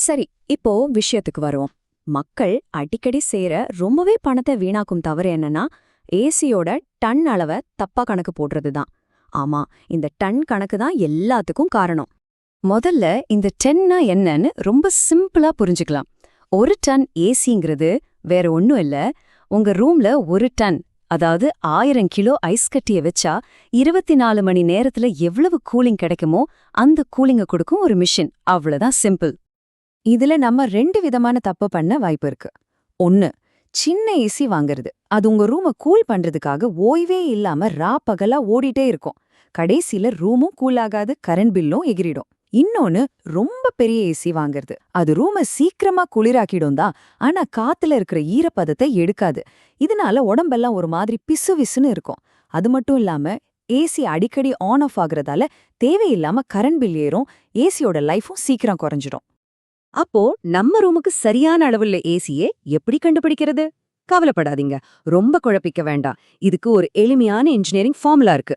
சரி, இப்போ விஷயத்துக்கு வருவோம். மக்கள் அடிக்கடி செய்ற ரொம்பவே பணத்தை வீணாக்கும் தவறு என்னன்னா, ஏசியோட டன் அளவ தப்பா கணக்கு போடுறது தான். ஆமா, இந்த டன் கணக்கு தான் எல்லாத்துக்கும் காரணம். முதல்ல இந்த டென்னா என்னன்னு ரொம்ப சிம்பிளா புரிஞ்சுக்கலாம். ஒரு டன் ஏசிங்கிறது வேற ஒண்ணும் இல்ல, உங்க ரூம்ல ஒரு டன், அதாவது 1000 கிலோ ஐஸ் கட்டிய வச்சா 24 மணி நேரத்துல எவ்வளவு கூலிங் கிடைக்குமோ அந்த கூலிங்க கொடுக்கும் ஒரு மிஷின். அவ்வளவுதான் சிம்பிள். இதுல நம்ம ரெண்டு விதமான தப்பு பண்ண வாய்ப்பு இருக்கு. ஒன்னு, சின்ன ஏசி வாங்குறது. அது உங்க ரூம கூல் பண்றதுக்காக ஓய்வே இல்லாம பகலா ஓடிட்டே இருக்கும். கடைசியில ரூமும் கூல் ஆகாது, கரண்ட் பில்லும் எகிரிடும். இன்னொன்னு, ரொம்ப பெரிய ஏசி வாங்குறது. அது ரூம சீக்கிரமா குளிராக்கிடும் தான், ஆனா காத்துல இருக்கிற ஈரப்பதத்தை எடுக்காது. இதனால உடம்பெல்லாம் ஒரு மாதிரி பிசுவிசுன்னு இருக்கும். அது மட்டும் இல்லாம ஏசி அடிக்கடி ஆன் ஆஃப் ஆகுறதால தேவையில்லாம கரண்ட் பில் ஏறும், ஏசியோட லைஃபும் சீக்கிரம் குறைஞ்சிடும். அப்போ நம்ம ரூமுக்கு சரியான அளவுள்ள ஏசியே எப்படி கண்டுபிடிக்கிறது? கவலைப்படாதீங்க, ரொம்ப குழப்பிக்க வேண்டாம். இதுக்கு ஒரு எளிமையான இன்ஜினியரிங் ஃபார்முலா இருக்கு.